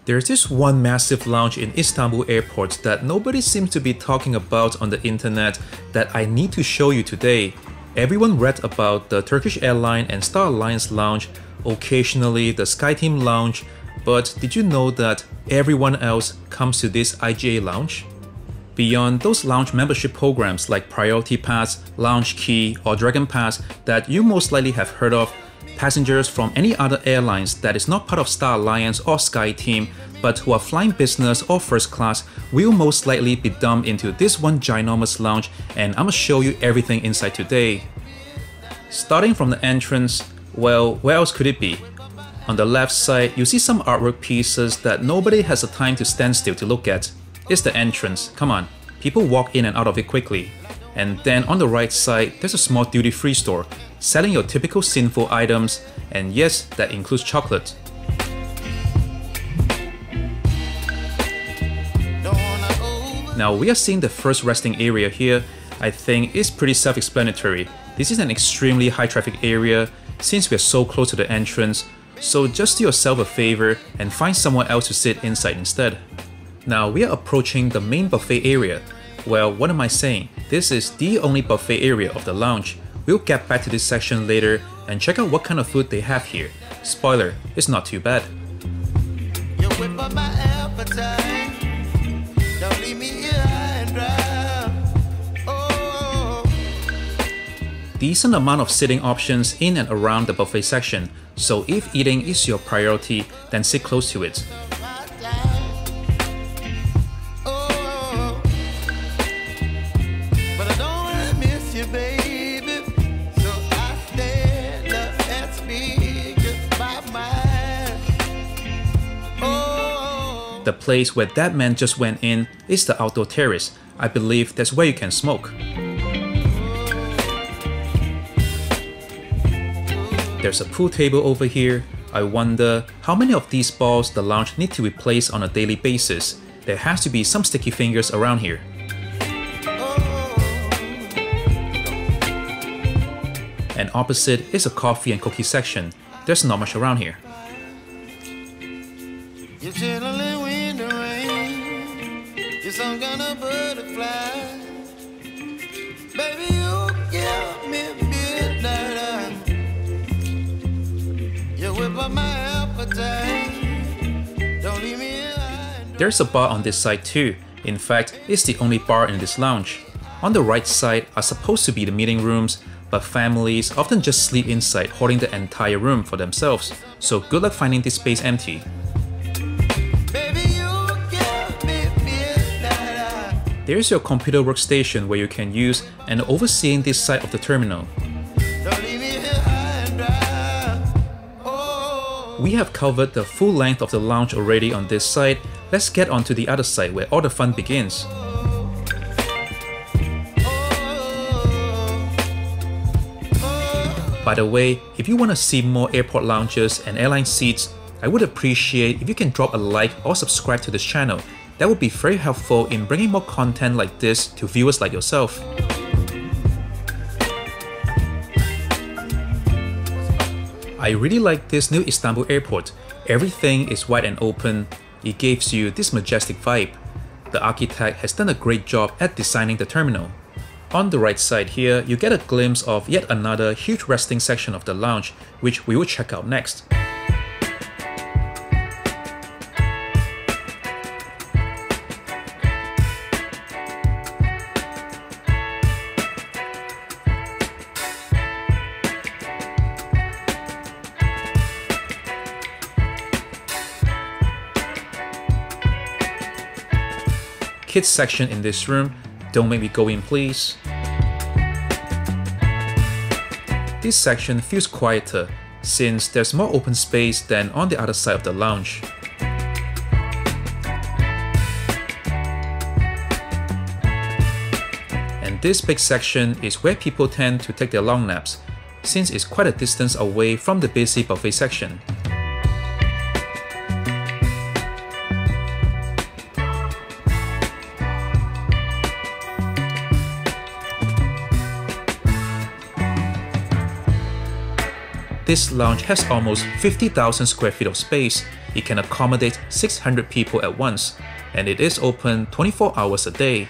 There's this one massive lounge in Istanbul airport that nobody seems to be talking about on the internet that I need to show you today. Everyone read about the Turkish Airlines and Star Alliance lounge, occasionally the Skyteam lounge, but did you know that everyone else comes to this iGA lounge? Beyond those lounge membership programs like Priority Pass, Lounge Key, or Dragon Pass that you most likely have heard of, passengers from any other airlines that is not part of Star Alliance or Skyteam but who are flying business or first class will most likely be dumped into this one ginormous lounge, and I'm gonna show you everything inside today. Starting from the entrance, well, where else could it be? On the left side, you see some artwork pieces that nobody has the time to stand still to look at. It's the entrance, come on, people walk in and out of it quickly. And then on the right side, there's a small duty-free store, selling your typical sinful items, and yes, that includes chocolate. Now we are seeing the first resting area here. I think it's pretty self-explanatory. This is an extremely high traffic area since we are so close to the entrance, so just do yourself a favor and find somewhere else to sit inside instead. Now we are approaching the main buffet area. Well, what am I saying? This is the only buffet area of the lounge. We'll get back to this section later and check out what kind of food they have here. Spoiler, it's not too bad. You whip up my appetite. Don't leave me here high and dry. Oh. Decent amount of sitting options in and around the buffet section, so if eating is your priority, then sit close to it. The place where that man just went in is the outdoor terrace. I believe that's where you can smoke. There's a pool table over here. I wonder how many of these balls the lounge need to replace on a daily basis. There has to be some sticky fingers around here. And opposite is a coffee and cookie section. There's not much around here. Some kind of butterfly. Baby, you give me midnight. You whip up my appetite. Don't leave me here. There's a bar on this side too. In fact, it's the only bar in this lounge. On the right side are supposed to be the meeting rooms, but families often just sleep inside, holding the entire room for themselves. So good luck finding this space empty. There's your computer workstation where you can use and overseeing this side of the terminal. We have covered the full length of the lounge already on this side. Let's get on to the other side where all the fun begins. By the way, if you want to see more airport lounges and airline seats, I would appreciate if you can drop a like or subscribe to this channel. That would be very helpful in bringing more content like this to viewers like yourself. I really like this new Istanbul airport. Everything is wide and open. It gives you this majestic vibe. The architect has done a great job at designing the terminal. On the right side here, you get a glimpse of yet another huge resting section of the lounge, which we will check out next. Kids section in this room. Don't make me go in, please. This section feels quieter since there's more open space than on the other side of the lounge. And this big section is where people tend to take their long naps, since it's quite a distance away from the busy buffet section. This lounge has almost 50,000 square feet of space. It can accommodate 600 people at once, and it is open 24 hours a day.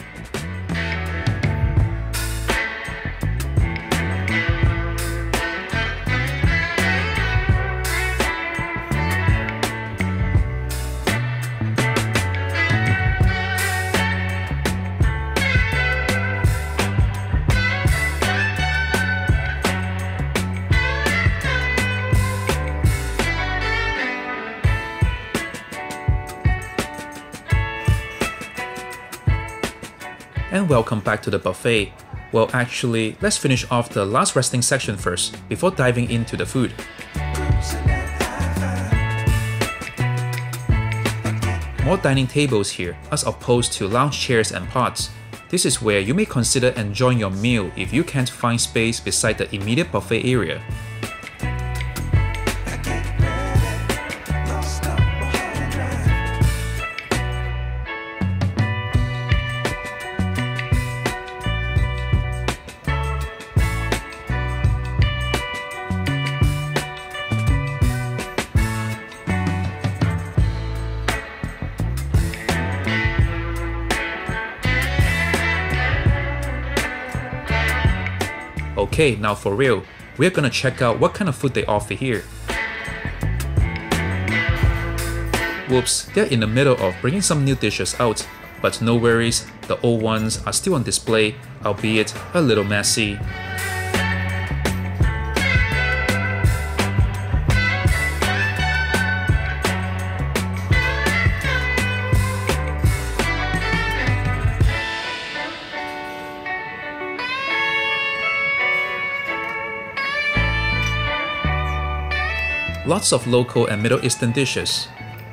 And welcome back to the buffet. Well, actually, let's finish off the last resting section first, before diving into the food. More dining tables here, as opposed to lounge chairs and pods. This is where you may consider enjoying your meal if you can't find space beside the immediate buffet area. Okay, now for real, we're gonna check out what kind of food they offer here. Whoops, they're in the middle of bringing some new dishes out, but no worries, the old ones are still on display, albeit a little messy. Lots of local and Middle Eastern dishes.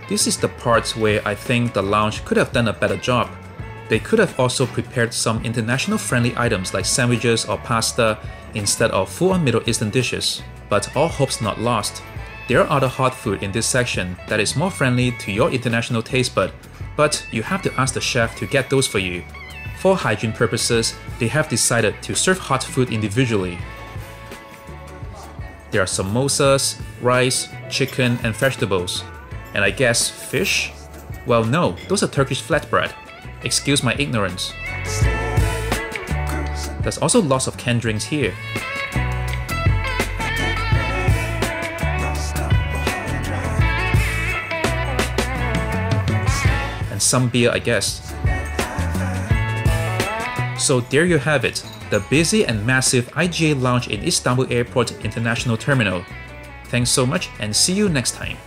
This is the part where I think the lounge could have done a better job. They could have also prepared some international friendly items like sandwiches or pasta instead of full-on Middle Eastern dishes. But all hope's not lost. There are other hot food in this section that is more friendly to your international taste bud, but you have to ask the chef to get those for you. For hygiene purposes, they have decided to serve hot food individually. There are samosas, rice, chicken, and vegetables. And I guess fish? Well, no, those are Turkish flatbread. Excuse my ignorance. There's also lots of canned drinks here. And some beer, I guess. So there you have it, the busy and massive iGA lounge in Istanbul Airport International Terminal. Thanks so much and see you next time.